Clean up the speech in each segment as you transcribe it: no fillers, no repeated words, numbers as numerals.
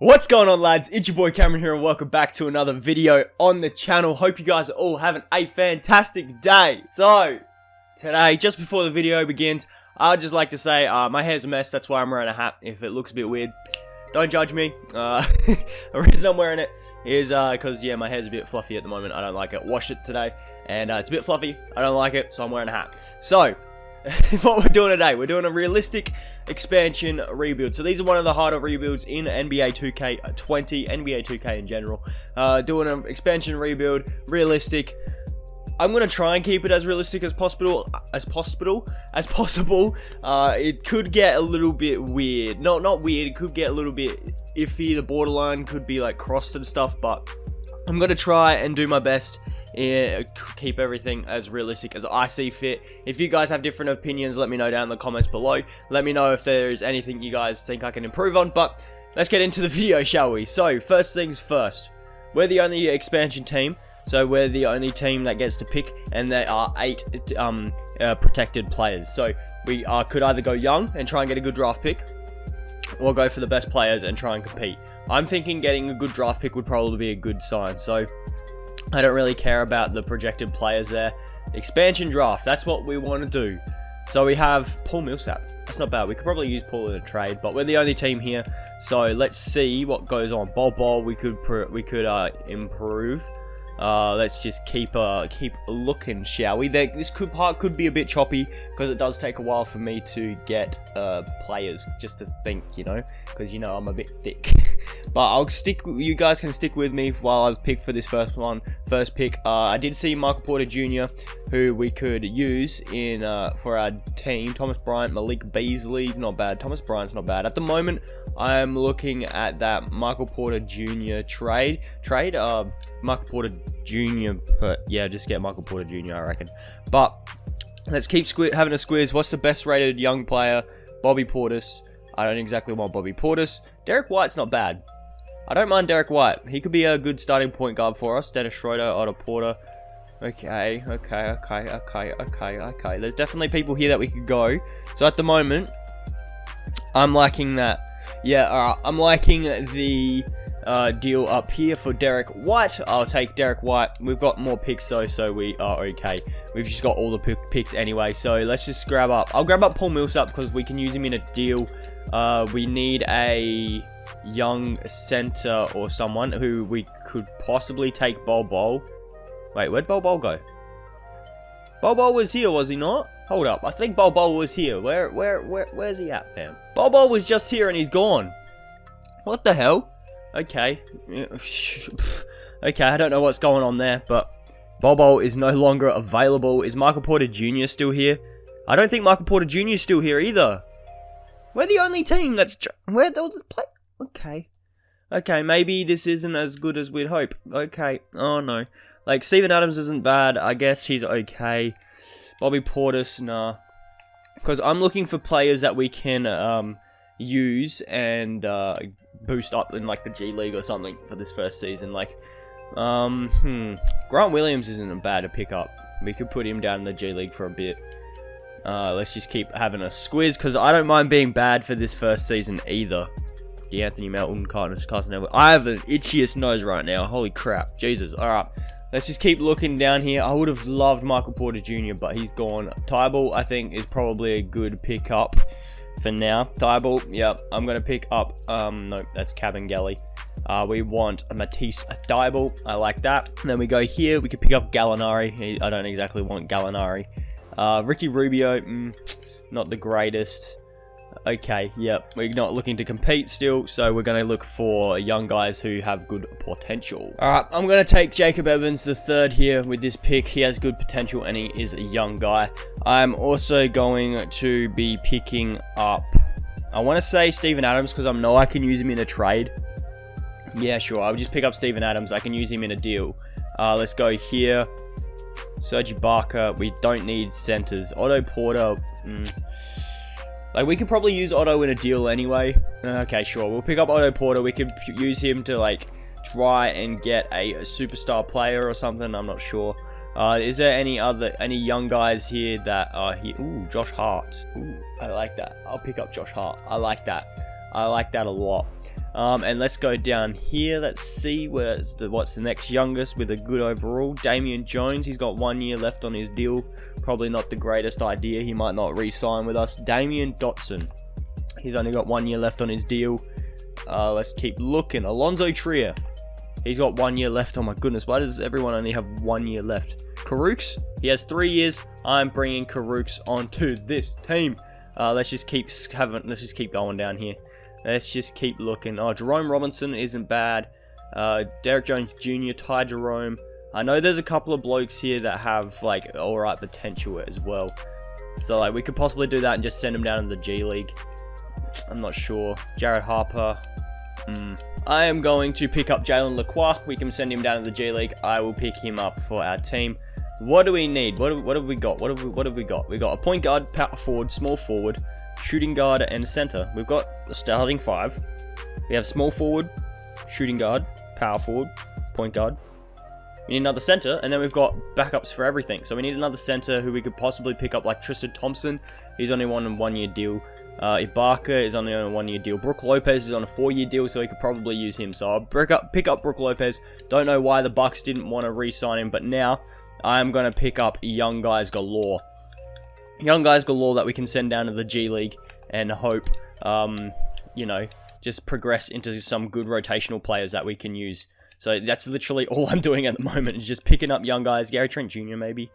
What's going on, lads? It's your boy Cameron here and welcome back to another video on the channel. Hope you guys are all having a fantastic day. So, today, just before the video begins, I'd just like to say my hair's a mess. That's why I'm wearing a hat. If it looks a bit weird, don't judge me. The reason I'm wearing it is because, yeah, my hair's a bit fluffy at the moment. I don't like it. Washed it today and it's a bit fluffy. I don't like it, so I'm wearing a hat. So, what we're doing today, we're doing a realistic expansion rebuild. So these are one of the harder rebuilds in NBA 2K20, NBA 2K in general. Doing an expansion rebuild, realistic. I'm gonna try and keep it as realistic as possible. It could get a little bit weird. Not weird. It could get a little bit iffy. The borderline could be like crossed and stuff. But I'm gonna try and do my best. Yeah, keep everything as realistic as I see fit. If you guys have different opinions, let me know down in the comments below. Let me know if there's anything you guys think I can improve on. But let's get into the video, shall we? So, first things first. We're the only expansion team. So, we're the only team that gets to pick. And there are 8 protected players. So, we could either go young and try and get a good draft pick, or go for the best players and try and compete. I'm thinking getting a good draft pick would probably be a good sign. So, I don't really care about the projected players there. Expansion draft, that's what we want to do. So we have Paul Millsap. That's not bad. We could probably use Paul in a trade, but we're the only team here. So let's see what goes on. Bol we could improve. Let's just keep looking, shall we? This part could be a bit choppy because it does take a while for me to get players, just to think, you know, because you know I'm a bit thick. But I'll stick. You guys can stick with me while I pick for this first pick. I did see Michael Porter Jr., who we could use in for our team. Thomas Bryant, Malik Beasley's not bad. Thomas Bryant's not bad at the moment. I'm looking at that Michael Porter Jr. trade. Michael Porter Jr. Yeah, just get Michael Porter Jr. I reckon. But let's keep having a squiz. What's the best rated young player? Bobby Portis. I don't exactly want Bobby Portis. Derek White's not bad. I don't mind Derek White. He could be a good starting point guard for us. Dennis Schroeder, Otto Porter. Okay. There's definitely people here that we could go. So at the moment, I'm liking that. Yeah, I'm liking the deal up here for Derek White. I'll take Derek White. We've got more picks though, so we are okay. We've just got all the picks anyway, so let's just grab up. I'll grab up Paul Millsap because we can use him in a deal. We need a young center or someone who we could possibly take Bol. Wait, where'd Bol go? Bol was here, was he not? Hold up, I think Bol was here. Where's he at, fam? Bol was just here and he's gone. What the hell? Okay. Okay, I don't know what's going on there, but Bol is no longer available. Is Michael Porter Jr. still here? I don't think Michael Porter Jr. is still here either. We're the only team that's... Where the play? Okay. Okay, maybe this isn't as good as we'd hope. Okay. Oh, no. Like, Steven Adams isn't bad. I guess he's okay. Bobby Portis, nah. Because I'm looking for players that we can use and boost up in, like, the G League or something for this first season. Like, Grant Williams isn't bad to pick up. We could put him down in the G League for a bit. Let's just keep having a squiz, because I don't mind being bad for this first season either. D'Anthony Melton, Carson Edwards. I have the itchiest nose right now. Holy crap. Jesus. Alright. Let's just keep looking down here. I would have loved Michael Porter Jr., but he's gone. Tybal, I think, is probably a good pickup for now. Tybal, yeah, I'm going to pick up... no, that's Kabengele. We want a Matisse Tybal. I like that. And then we go here. We could pick up Gallinari. I don't exactly want Gallinari. Ricky Rubio, not the greatest. Okay, yep, we're not looking to compete still, so we're going to look for young guys who have good potential. Alright, I'm going to take Jacob Evans the third here with this pick. He has good potential and he is a young guy. I'm also going to be picking up, I want to say Steven Adams because I know I can use him in a trade. Yeah, sure, I'll just pick up Steven Adams. I can use him in a deal. Let's go here. Serge Ibaka, we don't need centers. Otto Porter, like, we could probably use Otto in a deal anyway. Okay, sure, we'll pick up Otto Porter. We could use him to, like, try and get a superstar player or something. I'm not sure. Is there any young guys here that are here? Ooh, Josh Hart. Ooh, I like that. I'll pick up Josh Hart. I like that. I like that a lot. And let's go down here. Let's see what's the next youngest with a good overall. Damian Jones, he's got 1 year left on his deal. Probably not the greatest idea. He might not re-sign with us. Damian Dotson, he's only got 1 year left on his deal. Let's keep looking. Alonzo Trier, he's got 1 year left. Oh my goodness, why does everyone only have 1 year left? Karooks, he has 3 years. I'm bringing Karooks onto this team. Let's just keep going down here. Let's just keep looking. Oh, Jerome Robinson isn't bad. Derek Jones Jr., Ty Jerome. I know there's a couple of blokes here that have like alright potential as well. So like we could possibly do that and just send them down to the G League. I'm not sure. Jared Harper. I am going to pick up Jalen Lacroix. We can send him down to the G League. I will pick him up for our team. What do we need? What have we got? What have we got? We got a point guard, power forward, small forward, shooting guard, and center. We've got a starting 5. We have small forward, shooting guard, power forward, point guard. We need another center, and then we've got backups for everything. So we need another center who we could possibly pick up, like Tristan Thompson. He's only on a 1 year deal. Ibaka is only on a 1 year deal. Brook Lopez is on a 4 year deal, so we could probably use him. So I'll pick up Brook Lopez. Don't know why the Bucks didn't want to re-sign him, but now I'm going to pick up young guys galore. Young guys galore that we can send down to the G League and hope, you know, just progress into some good rotational players that we can use. So that's literally all I'm doing at the moment, is just picking up young guys. Gary Trent Jr. maybe.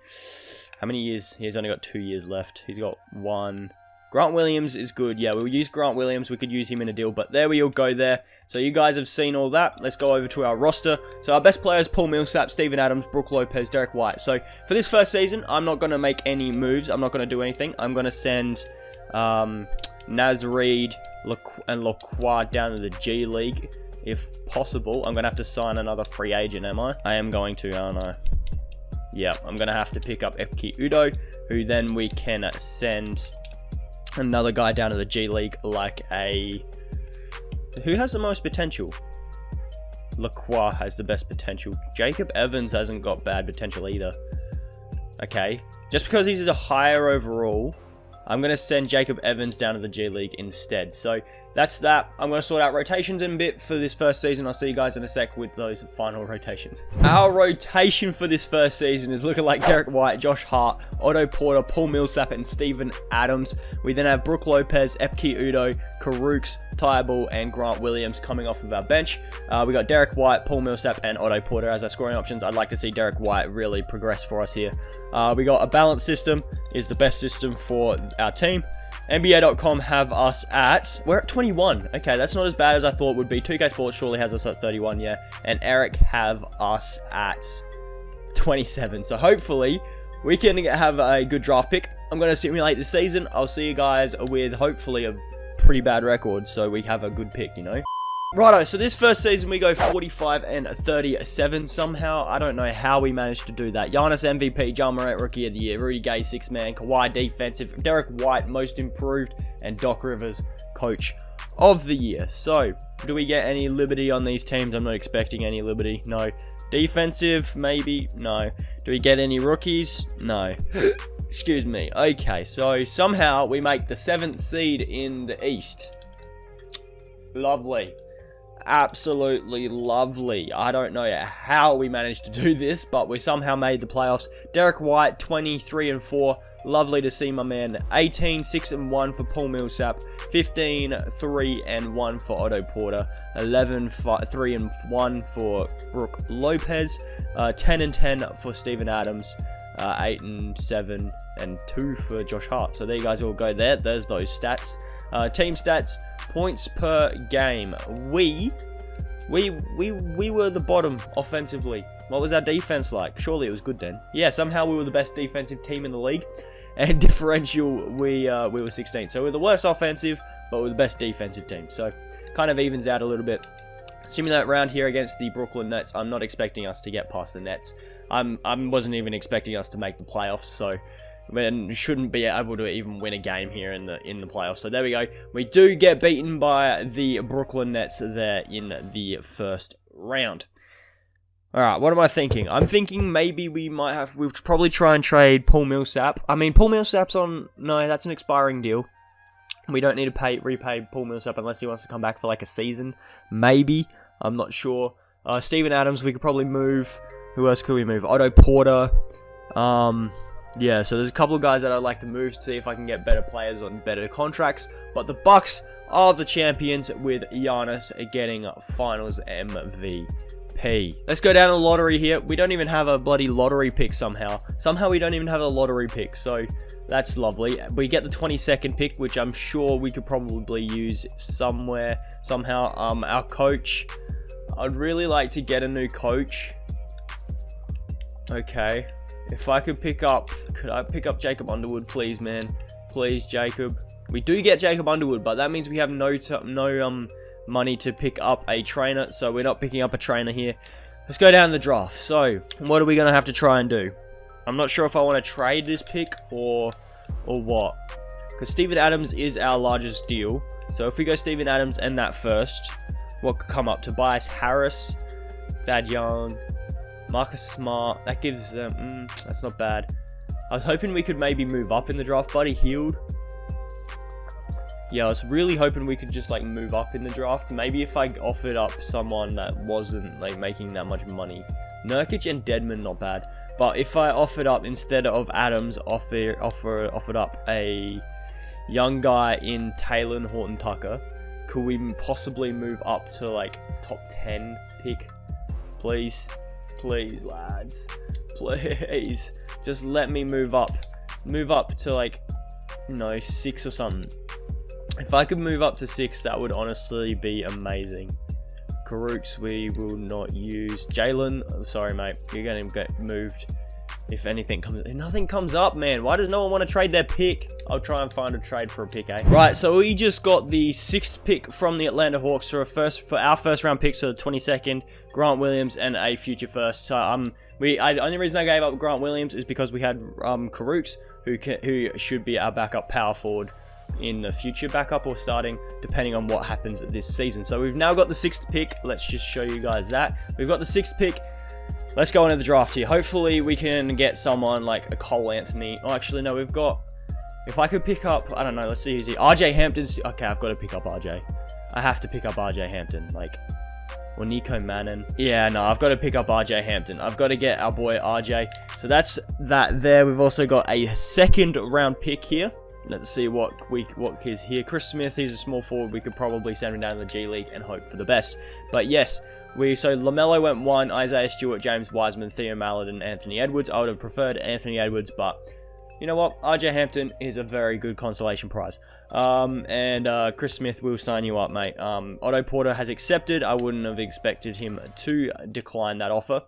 How many years? He's only got 2 years left. He's got 1. Grant Williams is good. Yeah, we'll use Grant Williams. We could use him in a deal, but there we all go there. So you guys have seen all that. Let's go over to our roster. So our best players, Paul Millsap, Steven Adams, Brook Lopez, Derek White. So for this first season, I'm not going to make any moves. I'm not going to do anything. I'm going to send Naz Reid and Lacroix down to the G League. If possible, I'm going to have to sign another free agent, am I? I am going to, aren't I? Yeah, I'm going to have to pick up Epke Udo, who then we can send another guy down to the G League, like a... Who has the most potential? Lacroix has the best potential. Jacob Evans hasn't got bad potential either. Okay. Just because he's a higher overall, I'm going to send Jacob Evans down to the G League instead. So that's that. I'm going to sort out rotations in a bit for this first season. I'll see you guys in a sec with those final rotations. Our rotation for this first season is looking like Derek White, Josh Hart, Otto Porter, Paul Millsap, and Steven Adams. We then have Brook Lopez, Epke Udo, Karooks, Tybal, and Grant Williams coming off of our bench. We got Derek White, Paul Millsap, and Otto Porter as our scoring options. I'd like to see Derek White really progress for us here. We got a balanced system, is the best system for our team. NBA.com have us at... We're at 21. Okay, that's not as bad as I thought it would be. 2K Sports surely has us at 31, yeah. And Eric have us at 27. So hopefully we can have a good draft pick. I'm going to simulate the season. I'll see you guys with hopefully a pretty bad record, so we have a good pick, you know. Righto, so this first season we go 45 and 37 somehow. I don't know how we managed to do that. Giannis MVP, Ja Morant Rookie of the Year, Rudy Gay 6-man, Kawhi Defensive, Derek White Most Improved, and Doc Rivers Coach of the Year. So, do we get any liberty on these teams? I'm not expecting any liberty. No. Defensive? Maybe? No. Do we get any rookies? No. Excuse me. Okay, so somehow we make the 7th seed in the East. Lovely. Absolutely lovely. I don't know how we managed to do this, but we somehow made the playoffs. Derek White, 23 and 4. Lovely to see my man. 18, 6 and 1 for Paul Millsap. 15, 3 and 1 for Otto Porter. 11, 3 and 1 for Brook Lopez. 10 and 10 for Steven Adams. 8 and 7 and 2 for Josh Hart. So there you guys all go there. There's those stats. Team stats, points per game. We were the bottom offensively. What was our defense like? Surely it was good then. Yeah, somehow we were the best defensive team in the league. And differential, we were 16th. So we're the worst offensive, but we're the best defensive team. So kind of evens out a little bit. Simulate round here against the Brooklyn Nets. I'm not expecting us to get past the Nets. I wasn't even expecting us to make the playoffs. So we shouldn't be able to even win a game here in the playoffs. So there we go. We do get beaten by the Brooklyn Nets there in the first round. Alright, what am I thinking? I'm thinking maybe we'll probably try and trade Paul Millsap. I mean, Paul Millsap's on... No, that's an expiring deal. We don't need to repay Paul Millsap unless he wants to come back for like a season. Maybe. I'm not sure. Steven Adams, we could probably move. Who else could we move? Otto Porter. Yeah, so there's a couple of guys that I'd like to move to see if I can get better players on better contracts. But the Bucks are the champions with Giannis getting finals MVP. Let's go down to the lottery here. We don't even have a bloody lottery pick somehow. Somehow we don't even have a lottery pick, so that's lovely. We get the 22nd pick, which I'm sure we could probably use somewhere, somehow. Our coach, I'd really like to get a new coach. Okay. If I could I pick up Jacob Underwood, please, man? Please, Jacob. We do get Jacob Underwood, but that means we have no money to pick up a trainer, so we're not picking up a trainer here. Let's go down the draft. So, what are we going to have to try and do? I'm not sure if I want to trade this pick or what. Because Steven Adams is our largest deal. So, if we go Steven Adams and that first, what could come up? Tobias Harris, Thad Young, Marcus Smart. That gives them... that's not bad. I was hoping we could maybe move up in the draft. Buddy Hield. Yeah, I was really hoping we could just, like, move up in the draft. Maybe if I offered up someone that wasn't, like, making that much money. Nurkic and Dedmon, not bad. But if I offered up, instead of Adams, offered up a young guy in Taylor Horton Tucker, could we possibly move up to, like, top 10 pick? Please? Please, lads. Please. Just let me move up. Move up to, like, 6 or something. If I could move up to 6, that would honestly be amazing. Karooks, we will not use. Jalen, sorry, mate. You're going to get moved. If anything comes... Nothing comes up, man. Why does no one want to trade their pick? I'll try and find a trade for a pick, eh? Right, so we just got the 6th pick from the Atlanta Hawks for our first round picks, so the 22nd, Grant Williams, and a future first. So, the only reason I gave up Grant Williams is because we had Karooks, who should be our backup power forward in the future, backup or starting, depending on what happens this season. So we've now got the 6th pick. Let's just show you guys that. We've got the 6th pick. Let's go into the draft here. Hopefully we can get someone like a Cole Anthony. Oh, actually, no, we've got... If I could pick up... I don't know, let's see who's here. RJ Hampton's... Okay, I've got to pick up RJ. I have to pick up RJ Hampton. Like... Or Nico Mannon. Yeah, no, I've got to pick up RJ Hampton. I've got to get our boy RJ. So that's that there. We've also got a 2nd round pick here. Let's see what is here. Chris Smith, he's a small forward. We could probably send him down to the G League and hope for the best. But yes, so LaMelo went 1, Isaiah Stewart, James Wiseman, Theo Maledon, Anthony Edwards. I would have preferred Anthony Edwards, but you know what? RJ Hampton is a very good consolation prize. Chris Smith will sign you up, mate. Otto Porter has accepted. I wouldn't have expected him to decline that offer.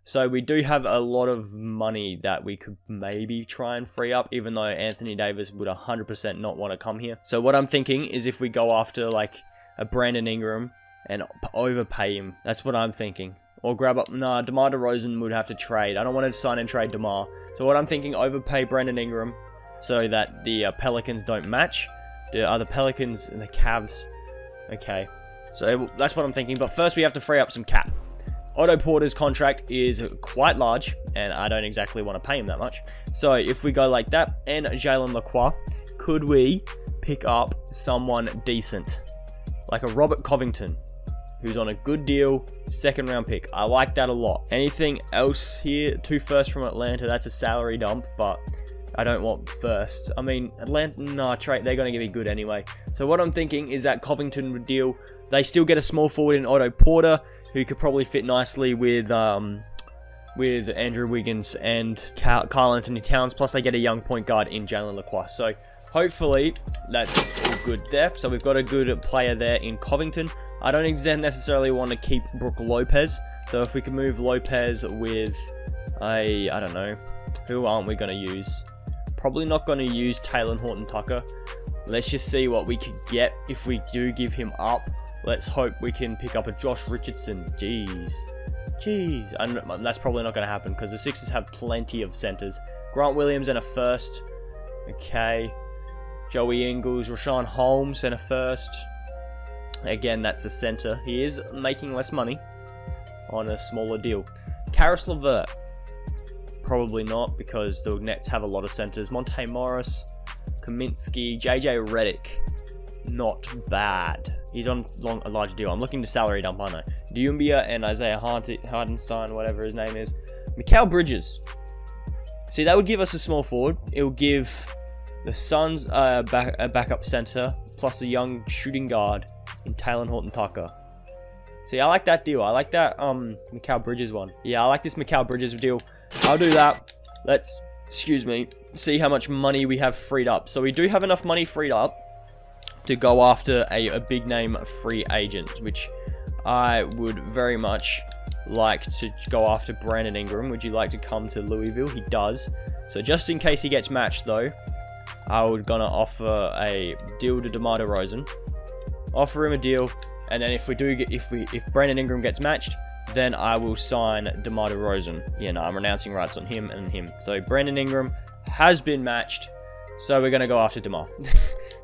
So we do have a lot of money that we could maybe try and free up, even though Anthony Davis would 100% not want to come here. So what I'm thinking is if we go after like a Brandon Ingram and overpay him, that's what I'm thinking. Or grab up, DeMar DeRozan would have to trade. I don't want to sign and trade DeMar. So what I'm thinking, overpay Brandon Ingram so that the Pelicans don't match. The Pelicans and the Cavs. Okay, so that's what I'm thinking. But first we have to free up some cap. Otto Porter's contract is quite large, and I don't exactly want to pay him that much. So if we go like that, and Jalen Lacroix, could we pick up someone decent? Like a Robert Covington, who's on a good deal, 2nd round pick. I like that a lot. Anything else here? 2 firsts from Atlanta, that's a salary dump, but I don't want first. I mean, Atlanta, they're going to give me good anyway. So what I'm thinking is that Covington deal, they still get a small forward in Otto Porter, who could probably fit nicely with Andrew Wiggins and Karl Anthony Towns. Plus, they get a young point guard in Jalen Lacroix. So, hopefully, that's all good there. So, we've got a good player there in Covington. I don't necessarily want to keep Brook Lopez. So, if we can move Lopez with I don't know, who aren't we going to use? Probably not going to use Taylor Horton Tucker. Let's just see what we could get if we do give him up. Let's hope we can pick up a Josh Richardson. Jeez. And that's probably not going to happen because the Sixers have plenty of centers. Grant Williams and a first. Okay. Joey Ingles, Rashawn Holmes and a first. Again, that's the center. He is making less money on a smaller deal. Karis LeVert. Probably not because the Nets have a lot of centers. Monte Morris. Kaminsky, JJ Redick. Not bad. He's on a large deal. I'm looking to salary dump, aren't I? Doumbia and Isaiah Hardenstein, whatever his name is. Mikal Bridges. See, that would give us a small forward. It will give the Suns a backup center, plus a young shooting guard in Taylor Horton-Tucker. See, I like that deal. I like that Mikal Bridges one. Yeah, I like this Mikal Bridges deal. I'll do that. Let's, see how much money we have freed up. So we do have enough money freed up to go after a big name free agent, which I would very much like to go after. Brandon Ingram. Would you like to come to Louisville? He does. So just in case he gets matched though, I would gonna offer a deal to DeMar DeRozan. Offer him a deal, and then if Brandon Ingram gets matched, then I will sign DeMar DeRozan. Yeah, no, I'm renouncing rights on him and him. So Brandon Ingram has been matched, so we're gonna go after DeMar.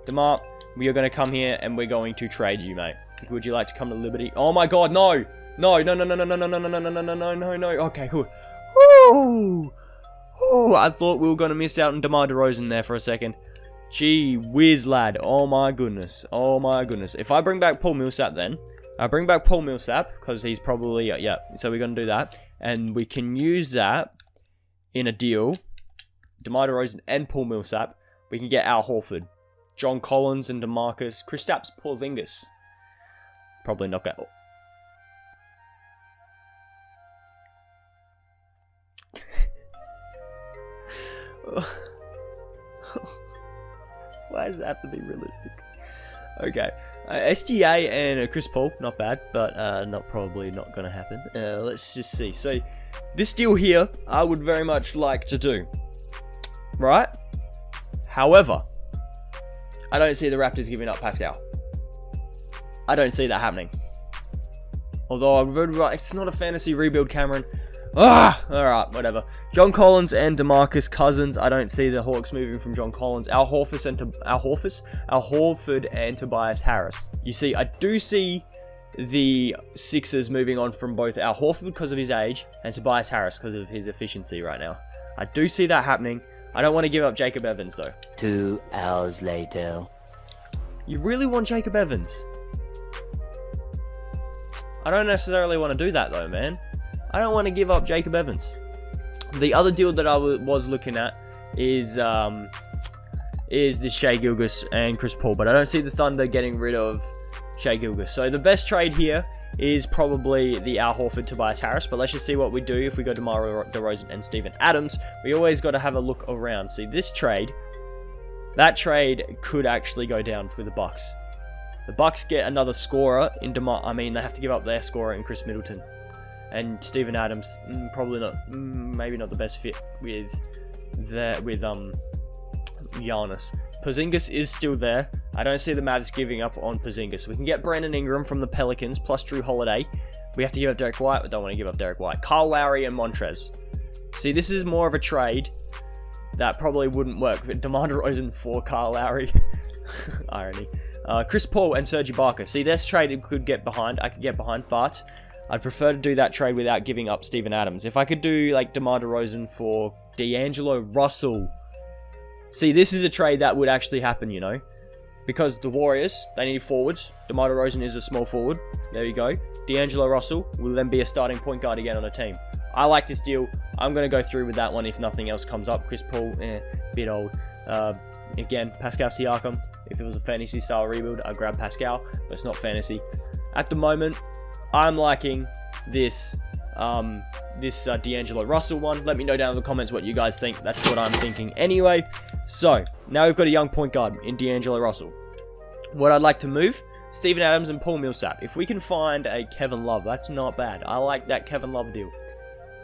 DeMar, we are gonna come here and we're going to trade you, mate. Would you like to come to Liberty? Oh my God, no! No. Okay, good. Ooh, I thought we were gonna miss out on DeMar DeRozan there for a second. Gee whiz, lad. Oh my goodness. If I bring back Paul Millsap then, I bring back Paul Millsap because he's probably, yeah, so we're gonna do that. And we can use that in a deal. DeMar DeRozan and Paul Millsap. We can get Al Horford, John Collins and DeMarcus, Kristaps Porzingis. Probably knock out. Why does it have to be realistic? Okay, SGA and Chris Paul, not bad, but probably not gonna happen. Let's just see. So this deal here, I would very much like to do, right? However, I don't see the Raptors giving up Pascal. I don't see that happening. Although it's not a fantasy rebuild, Cameron. Alright, whatever. John Collins and DeMarcus Cousins. I don't see the Hawks moving from John Collins. Al Horford and Tobias Harris. You see, I do see the Sixers moving on from both Al Horford because of his age and Tobias Harris because of his efficiency right now. I do see that happening. I don't want to give up Jacob Evans though. 2 hours later. You really want Jacob Evans? I don't necessarily want to do that though, man. I don't want to give up Jacob Evans. The other deal that I was looking at is this Shai Gilgeous and Chris Paul, but I don't see the Thunder getting rid of Shai Gilgeous. So the best trade here is probably the Al Horford Tobias Harris, but let's just see what we do if we go to DeMar DeRozan and Steven Adams. We always got to have a look around. See, this trade, that trade could actually go down for the Bucks. The Bucks get another scorer in DeMar. I mean, they have to give up their scorer in Chris Middleton. And Steven Adams, probably not, maybe not the best fit with Giannis. Porzingis is still there. I don't see the Mavs giving up on Porzingis. We can get Brandon Ingram from the Pelicans, plus Drew Holiday. We have to give up Derek White. We don't want to give up Derek White. Kyle Lowry and Montrez. See, this is more of a trade that probably wouldn't work. DeMar DeRozan for Kyle Lowry. Irony. Chris Paul and Serge Ibaka. See, this trade I could get behind, but I'd prefer to do that trade without giving up Steven Adams. If I could do like DeMar DeRozan for D'Angelo Russell. See, this is a trade that would actually happen, you know. Because the Warriors, they need forwards. DeMar DeRozan is a small forward. There you go. D'Angelo Russell will then be a starting point guard again on a team. I like this deal. I'm going to go through with that one if nothing else comes up. Chris Paul, bit old. Again, Pascal Siakam. If it was a fantasy style rebuild, I'd grab Pascal. But it's not fantasy. At the moment, I'm liking this D'Angelo Russell one. Let me know down in the comments what you guys think. That's what I'm thinking anyway. So, now we've got a young point guard in D'Angelo Russell. What I'd like to move, Steven Adams and Paul Millsap. If we can find a Kevin Love, that's not bad. I like that Kevin Love deal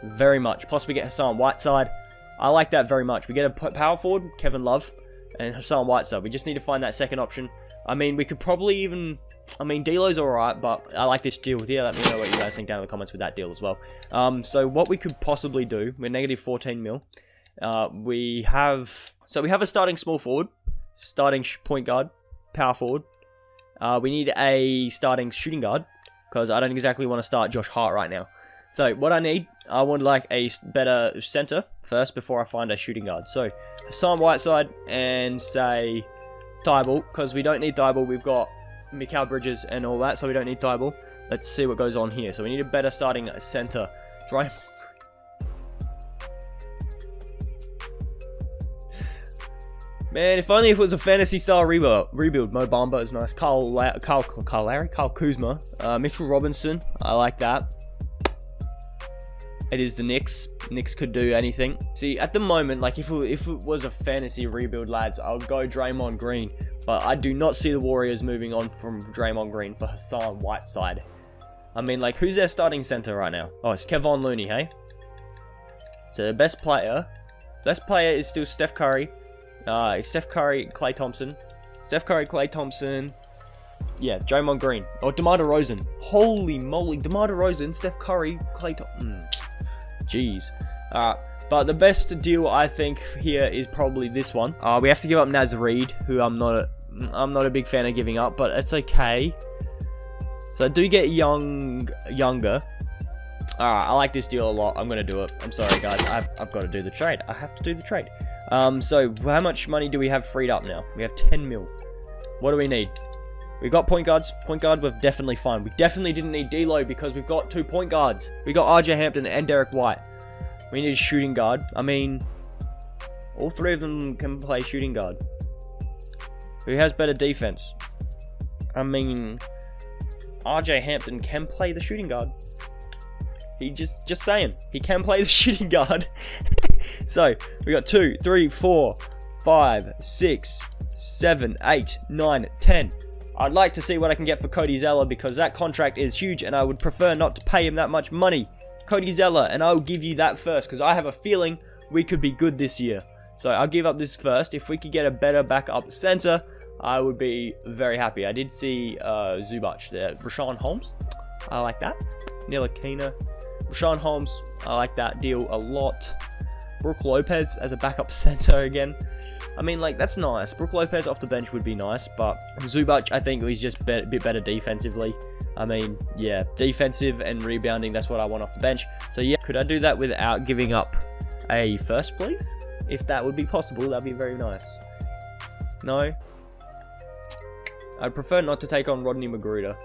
very much. Plus, we get Hassan Whiteside. I like that very much. We get a power forward, Kevin Love, and Hassan Whiteside. We just need to find that second option. I mean, we could probably even... I mean, D'Lo's alright, but I like this deal with you. Let me know what you guys think down in the comments with that deal as well. So what we could possibly do, we're negative 14 mil. We have a starting small forward, starting point guard, power forward. We need a starting shooting guard, because I don't exactly want to start Josh Hart right now. So what I would like a better center first before I find a shooting guard. So Hassan Whiteside and say Thibault, because we don't need Thibault. We've got Mikal Bridges and all that, so we don't need Thibault. Let's see what goes on here. So we need a better starting center. Man, if only if it was a fantasy style rebuild. Mo Bamba is nice. Kyle Kuzma, Mitchell Robinson. I like that. It is the Knicks. Knicks could do anything. See, at the moment, like if it was a fantasy rebuild, lads, I would go Draymond Green. But I do not see the Warriors moving on from Draymond Green for Hassan Whiteside. I mean, like, who's their starting center right now? Oh, it's Kevon Looney, hey? So the best player is still Steph Curry. Steph Curry, Klay Thompson. Steph Curry, Klay Thompson. Yeah, Draymond Green. Or DeMar DeRozan. Holy moly, DeMar DeRozan, Steph Curry, Klay Thompson. Jeez. But the best deal I think here is probably this one. We have to give up Naz Reid, who I'm not a big fan of giving up, but it's okay. So I do get younger. I like this deal a lot. I'm gonna do it. I'm sorry, guys. I've got to do the trade. I have to do the trade. So how much money do we have freed up now? We have 10 mil. What do we need? We've got point guards. Point guard, we're definitely fine. We definitely didn't need D'Lo because we've got 2 point guards. We got RJ Hampton and Derek White. We need a shooting guard. I mean, all 3 of them can play shooting guard. Who has better defense? I mean, RJ Hampton can play the shooting guard. He just saying, he can play the shooting guard. So we got 2, 3, 4, 5, 6, 7, 8, 9, 10. I'd like to see what I can get for Cody Zeller because that contract is huge and I would prefer not to pay him that much money. Cody Zeller, and I'll give you that first because I have a feeling we could be good this year. So I'll give up this first. If we could get a better backup center, I would be very happy. I did see Zubac there. Rashawn Holmes, I like that. Ntilikina. Rashawn Holmes, I like that deal a lot. Brook Lopez as a backup center again. I mean, like, that's nice. Brook Lopez off the bench would be nice, but Zubac, I think he's just a bit better defensively. I mean, yeah, defensive and rebounding, that's what I want off the bench. So, yeah, could I do that without giving up a first, please? If that would be possible, that'd be very nice. No? I'd prefer not to take on Rodney Magruder.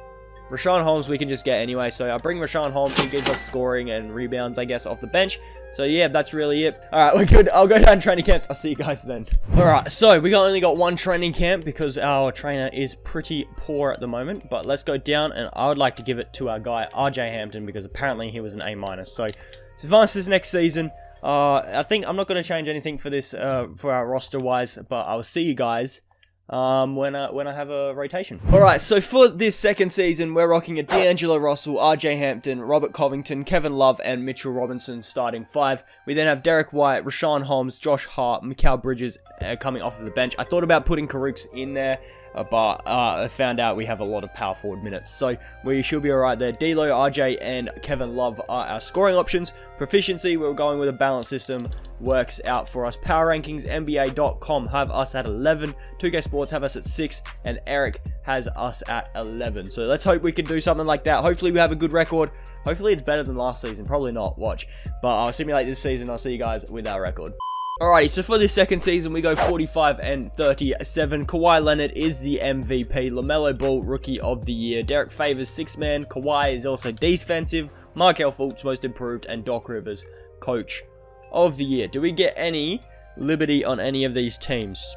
Rashawn Holmes we can just get anyway, so I bring Rashawn Holmes, who gives us scoring and rebounds, I guess, off the bench. So yeah, that's really it. Alright, we're good. I'll go down training camps. I'll see you guys then. Alright, so we only got 1 training camp because our trainer is pretty poor at the moment. But let's go down, and I would like to give it to our guy, RJ Hampton, because apparently he was an A-. So let's advance this next season. I think I'm not going to change anything for this, for our roster-wise, but I'll see you guys when I have a rotation. Alright, so for this second season, we're rocking a D'Angelo Russell, RJ Hampton, Robert Covington, Kevin Love, and Mitchell Robinson starting 5. We then have Derek White, Rashawn Holmes, Josh Hart, Mikal Bridges coming off of the bench. I thought about putting Karooks in there, but I found out we have a lot of power forward minutes, so we should be alright there. D'Lo, RJ, and Kevin Love are our scoring options. Proficiency, we're going with a balanced system. Works out for us. Power rankings, NBA.com have us at 11. 2K Sports have us at 6. And Eric has us at 11. So let's hope we can do something like that. Hopefully we have a good record. Hopefully it's better than last season. Probably not. Watch. But I'll simulate this season. I'll see you guys with our record. Alrighty, so for this second season, we go 45 and 37. Kawhi Leonard is the MVP. LaMelo Ball, Rookie of the Year. Derek Favors, 6-man. Kawhi is also defensive. Markelle Fultz, Most Improved. And Doc Rivers, Coach of the Year. Do we get any liberty on any of these teams?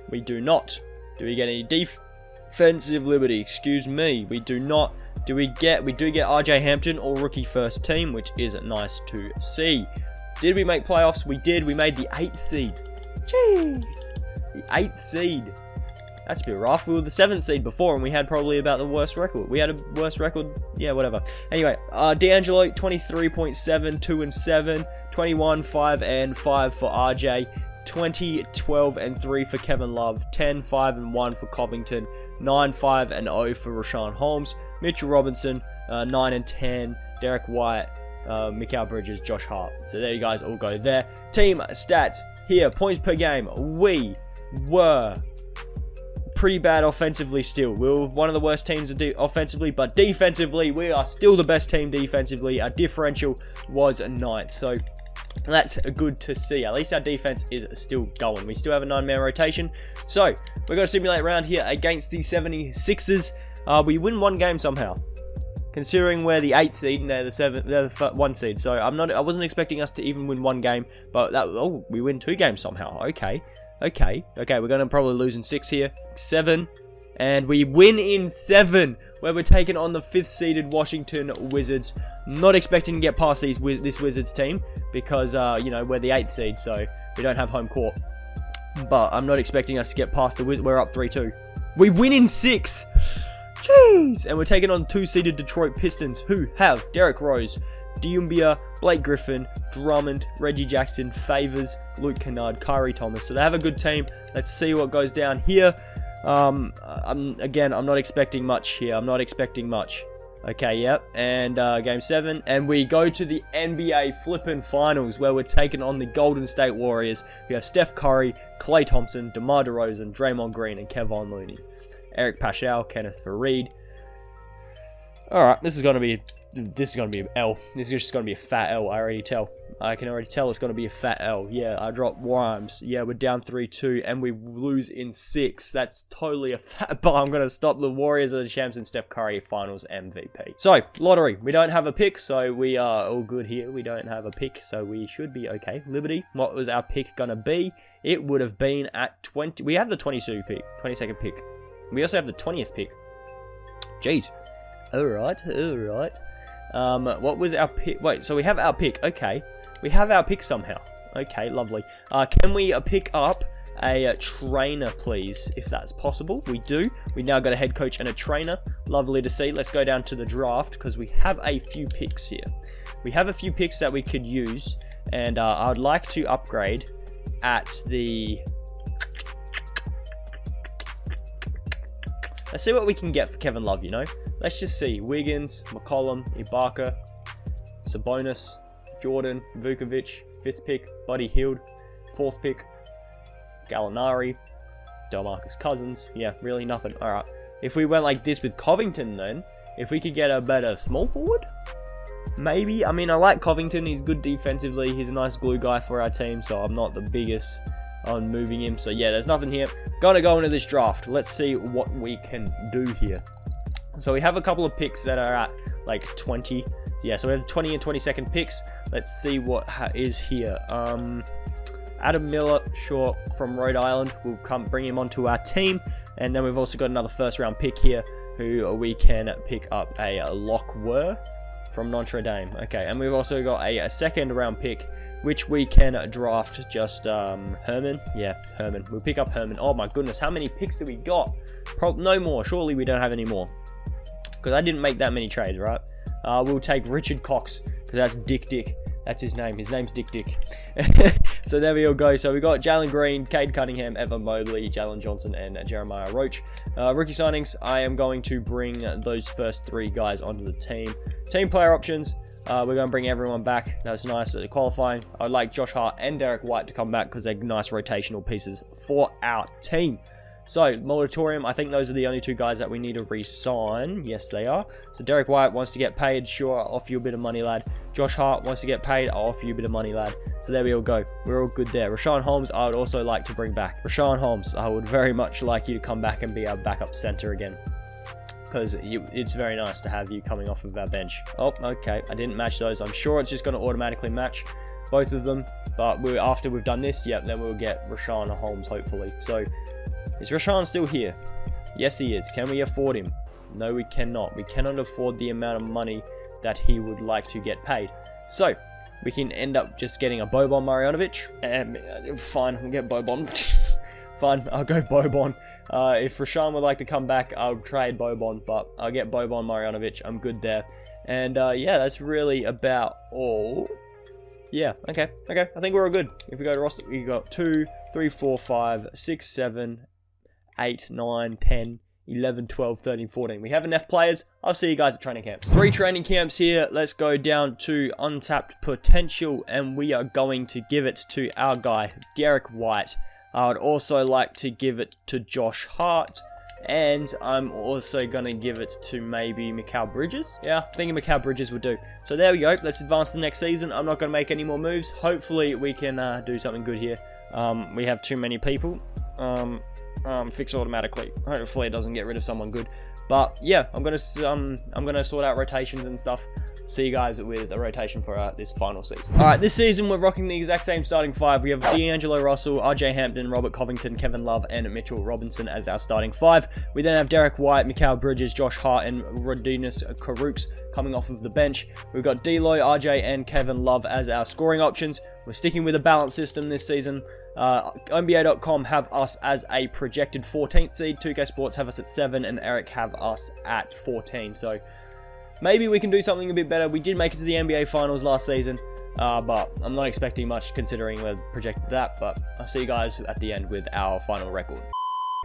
We do not. Do we get any defensive liberty? Excuse me. We do not. We do get RJ Hampton or rookie first team, which is nice to see. Did we make playoffs? We did. We made the 8th seed. Jeez. The 8th seed. That's a bit rough. We were the 7th seed before, and we had probably about the worst record. We had a worse record. Yeah, whatever. Anyway, D'Angelo, 23.7, 2 and 7. 21, 5 and 5 for RJ. 20, 12 and 3 for Kevin Love. 10, 5 and 1 for Covington. 9, 5 and 0 for Rashawn Holmes. Mitchell Robinson, 9 and 10. Derek White, Mikal Bridges, Josh Hart. So there you guys all go there. Team stats here. Points per game. We were pretty bad offensively still. We were one of the worst teams offensively, but defensively, we are still the best team defensively. Our differential was 9th, so that's good to see. At least our defense is still going. We still have a 9-man rotation. So, we're going to simulate round here against the 76ers. We win one game somehow. Considering we're the 8th seed and they're the 1 seed. So, I wasn't expecting us to even win one game. But, we win 2 games somehow. Okay, we're going to probably lose in 6 here. 7. And we win in 7. Where we're taking on the 5th seeded Washington Wizards. Not expecting to get past this Wizards team. Because, you know, we're the 8th seed. So, we don't have home court. But I'm not expecting us to get past the Wizards. We're up 3-2. We win in 6. Jeez! And we're taking on 2-seeded Detroit Pistons, who have Derrick Rose, Doumbia, Blake Griffin, Drummond, Reggie Jackson, Favors, Luke Kennard, Kyrie Thomas. So they have a good team. Let's see what goes down here. I'm not expecting much here. I'm not expecting much. Okay, yep. And game 7. And we go to the NBA flippin' finals, where we're taking on the Golden State Warriors. We have Steph Curry, Klay Thompson, DeMar DeRozan, Draymond Green, and Kevon Looney. Eric Paschal, Kenneth Faried. Alright, this is going to be an L. This is just going to be a fat L, I can already tell it's going to be a fat L. Yeah, I dropped rhymes. Yeah, we're down 3-2, and we lose in 6. That's totally a fat bar. I'm going to stop. The Warriors are the champs, and Steph Curry finals MVP. So, lottery. We don't have a pick, so we are all good here. We don't have a pick, so we should be okay. Liberty, what was our pick going to be? It would have been at 20. We have the 22nd pick. We also have the 20th pick. Jeez. Alright. What was our pick? Wait, so we have our pick. Okay. We have our pick somehow. Okay, lovely. Can we pick up a trainer, please? If that's possible. We do. We now got a head coach and a trainer. Lovely to see. Let's go down to the draft, because we have a few picks here. We have a few picks that we could use. And I would like to upgrade at the... Let's see what we can get for Kevin Love, you know? Let's just see. Wiggins, McCollum, Ibaka, Sabonis, Jordan, Vukovic, 5th pick, Buddy Hield, 4th pick, Gallinari, DeMarcus Cousins. Yeah, really nothing. Alright. If we went like this with Covington then, if we could get a better small forward, maybe. I mean, I like Covington. He's good defensively. He's a nice glue guy for our team, so I'm not the biggest on moving him. So yeah, there's nothing here. Gonna go into this draft. Let's see what we can do here. So we have a couple of picks that are at like 20. Yeah, so we have the 20 and 22nd picks. Let's see what is here. Adam Miller, sure, from Rhode Island. We'll bring him onto our team. And then we've also got another 1st round pick here, who we can pick up a Lockwer from Notre Dame. Okay, and we've also got a 2nd round pick, which we can draft just Herman. Yeah, Herman. We'll pick up Herman. Oh my goodness, how many picks do we got? No more. Surely we don't have any more, because I didn't make that many trades, right? We'll take Richard Cox, because that's Dick. That's his name. His name's Dick. So there we all go. So we got Jalen Green, Cade Cunningham, Evan Mobley, Jalen Johnson, and Jeremiah Roach. Rookie signings, I am going to bring those first 3 guys onto the team. Team player options, we're going to bring everyone back. That's nice. Qualifying, I'd like Josh Hart and Derek White to come back, because they're nice rotational pieces for our team. So, moratorium, I think those are the only 2 guys that we need to re-sign. Yes, they are. So, Derek White wants to get paid. Sure, I'll offer you a bit of money, lad. Josh Hart wants to get paid. I'll offer you a bit of money, lad. So, there we all go. We're all good there. Rashawn Holmes, I would also like to bring back. Rashawn Holmes, I would very much like you to come back and be our backup center again, because it's very nice to have you coming off of our bench. Oh, okay. I didn't match those. I'm sure it's just going to automatically match both of them. But after we've done this, yep, then we'll get Rashawn Holmes, hopefully. So, is Rashawn still here? Yes, he is. Can we afford him? No, we cannot. We cannot afford the amount of money that he would like to get paid. So, we can end up just getting a Boban Marjanovic. Fine, we'll get Boban. Fine, I'll go Boban. If Rashawn would like to come back, I'll trade Boban, but I'll get Boban Marjanovic. I'm good there. And yeah, that's really about all. Yeah, okay. I think we're all good. If we go to roster, we got 2, 3, 4, 5, 6, 7, 8, 9, 10, 11, 12, 13, 14. We have enough players. I'll see you guys at training camps. 3 training camps here. Let's go down to untapped potential, and we are going to give it to our guy, Derek White. I would also like to give it to Josh Hart. And I'm also going to give it to maybe Mikal Bridges. Yeah, I think Mikal Bridges would do. So there we go. Let's advance to the next season. I'm not going to make any more moves. Hopefully we can do something good here. We have too many people. Fix automatically. Hopefully it doesn't get rid of someone good. But yeah, I'm gonna sort out rotations and stuff. See you guys with a rotation for this final season. All right, this season we're rocking the exact same starting five. We have D'Angelo Russell, RJ Hampton, Robert Covington, Kevin Love, and Mitchell Robinson as our starting five. We then have Derek White, Mikal Bridges, Josh Hart, and Rodinus Karooks coming off of the bench. We've got D'Lo, RJ, and Kevin Love as our scoring options. We're sticking with a balanced system this season. NBA.com have us as a projected 14th seed. 2K Sports have us at 7, and Eric have us at 14. So maybe we can do something a bit better. We did make it to the NBA Finals last season, but I'm not expecting much considering we're projected that. But I'll see you guys at the end with our final record.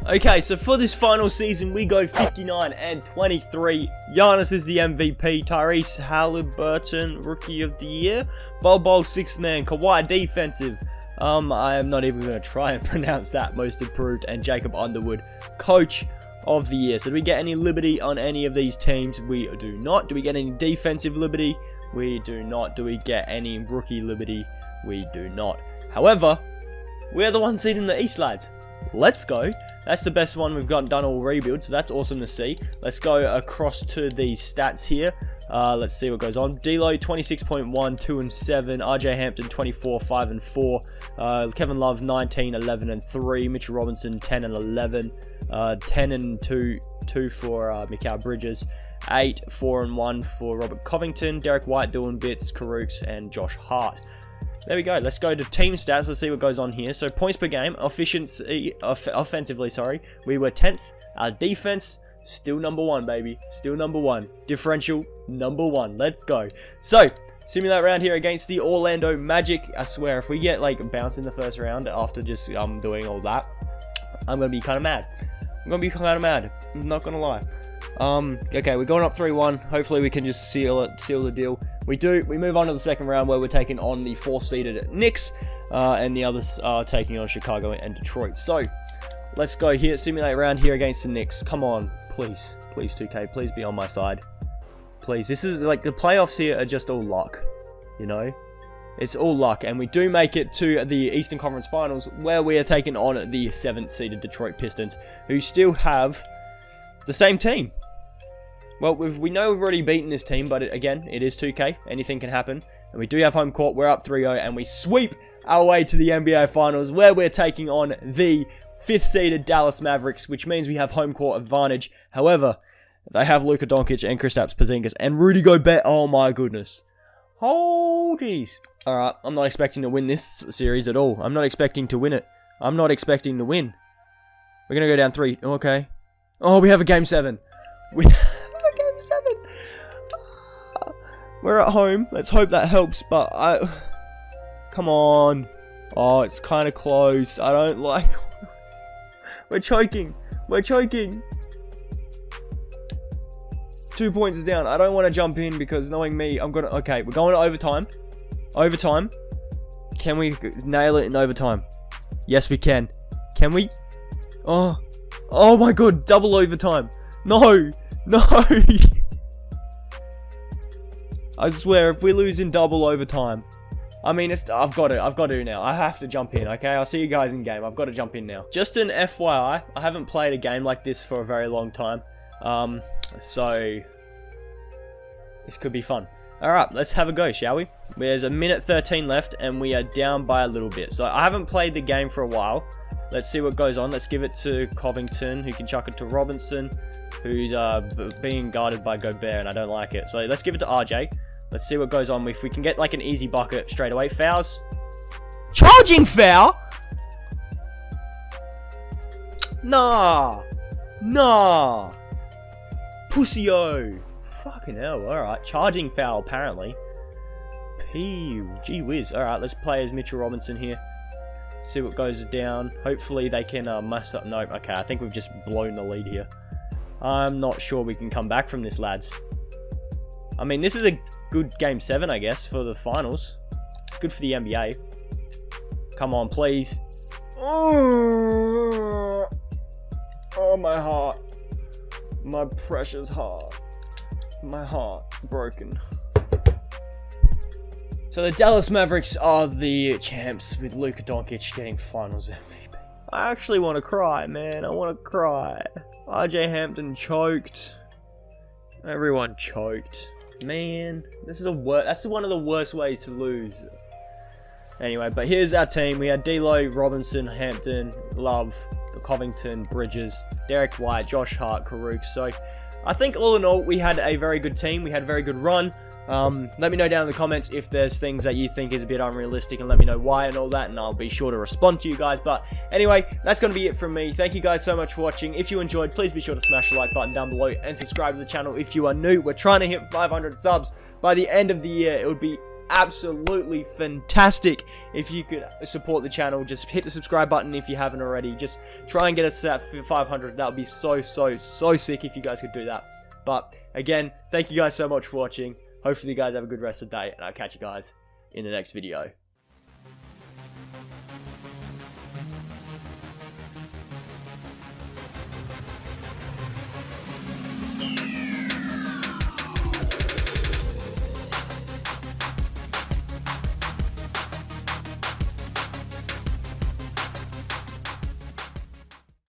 Okay, so for this final season, we go 59 and 23. Giannis is the MVP. Tyrese Halliburton, Rookie of the Year. Bol 6th man. Kawhi, defensive. I am not even going to try and pronounce that. Most improved. And Jacob Underwood, Coach of the Year. So do we get any liberty on any of these teams? We do not. Do we get any defensive liberty? We do not. Do we get any rookie liberty? We do not. However, we're the one seed in the East, lads. Let's go. That's the best one we've got done all rebuild, so that's awesome to see. Let's go across to the stats here. Let's see what goes on. D'Lo 26.1, 2 and 7. RJ Hampton 24, 5 and 4. Kevin Love 19, 11 and 3. Mitchell Robinson 10 and 11. 10 and 2 for Mikal Bridges. 8, 4 and 1 for Robert Covington. Derek White doing bits. Karooks and Josh Hart. There we go. Let's go to team stats. Let's see what goes on here. So points per game, efficiency, offensively, sorry. We were 10th. Our defense, still number 1, baby. Still number 1. Differential, number 1. Let's go. So, simulate round here against the Orlando Magic. I swear, if we get like bounced in the first round after just doing all that, I'm going to be kind of mad. I'm going to be kind of mad. I'm not going to lie. Okay, we're going up 3-1. Hopefully we can just seal the deal. We move on to the second round where we're taking on the 4th-seeded Knicks, and the others are taking on Chicago and Detroit. So, let's go here, simulate round here against the Knicks. Come on, please, 2K, please be on my side. Please, this is like, the playoffs here are just all luck, you know? It's all luck, and we do make it to the Eastern Conference Finals where we are taking on the 7th-seeded Detroit Pistons, who still have the same team. Well, we know we've already beaten this team, but again, it is 2K. Anything can happen. And we do have home court. We're up 3-0, and we sweep our way to the NBA Finals, where we're taking on the 5th-seeded Dallas Mavericks, which means we have home court advantage. However, they have Luka Doncic and Kristaps Porzingis and Rudy Gobert. Oh, my goodness. Oh, jeez. All right, I'm not expecting to win this series at all. I'm not expecting to win it. I'm not expecting to win. We're going to go down 3. Okay. Oh, we have a Game 7. We have a Game 7. We're at home. Let's hope that helps, but come on. Oh, it's kind of close. I don't like... We're choking. We're choking. 2 points down. I don't want to jump in because knowing me, I'm going to... Okay, we're going to overtime. Overtime. Can we nail it in overtime? Yes, we can. Can we? Oh. Oh my god, double overtime. No. No. I swear, if we lose in double overtime... I mean, I've got to now. I have to jump in, okay? I'll see you guys in game. I've got to jump in now. Just an FYI, I haven't played a game like this for a very long time. So this could be fun. Alright, let's have a go, shall we? There's a minute 13 left, and we are down by a little bit. So I haven't played the game for a while. Let's see what goes on. Let's give it to Covington, who can chuck it to Robinson, who's being guarded by Gobert, and I don't like it. So let's give it to RJ. Let's see what goes on. If we can get like an easy bucket straight away. Fouls. Charging foul? Nah. Nah. Pussy-o. Fucking hell. Alright. Charging foul, apparently. Gee whiz. Alright, let's play as Mitchell Robinson here. See what goes down. Hopefully they can mess up. Nope. Okay, I think we've just blown the lead here. I'm not sure we can come back from this, lads. I mean, this is a good Game 7, I guess, for the finals. It's good for the NBA. Come on, please. Oh, my heart. My precious heart. My heart broken. So the Dallas Mavericks are the champs with Luka Doncic getting finals MVP. I actually want to cry, man. I want to cry. RJ Hampton choked. Everyone choked. Man, this is that's one of the worst ways to lose. Anyway, but here's our team. We had D'Lo, Robinson, Hampton, Love, Covington, Bridges, Derek White, Josh Hart, Karuk. So I think all in all, we had a very good team. We had a very good run. Let me know down in the comments if there's things that you think is a bit unrealistic, and let me know why and all that, and I'll be sure to respond to you guys. But anyway, that's going to be it from me. Thank you guys so much for watching. If you enjoyed, please be sure to smash the like button down below and subscribe to the channel if you are new. We're trying to hit 500 subs by the end of the year. It would be absolutely fantastic if you could support the channel. Just hit the subscribe button if you haven't already. Just try and get us to that 500. That would be so sick if you guys could do that. But again, thank you guys so much for watching. Hopefully you guys have a good rest of the day, and I'll catch you guys in the next video.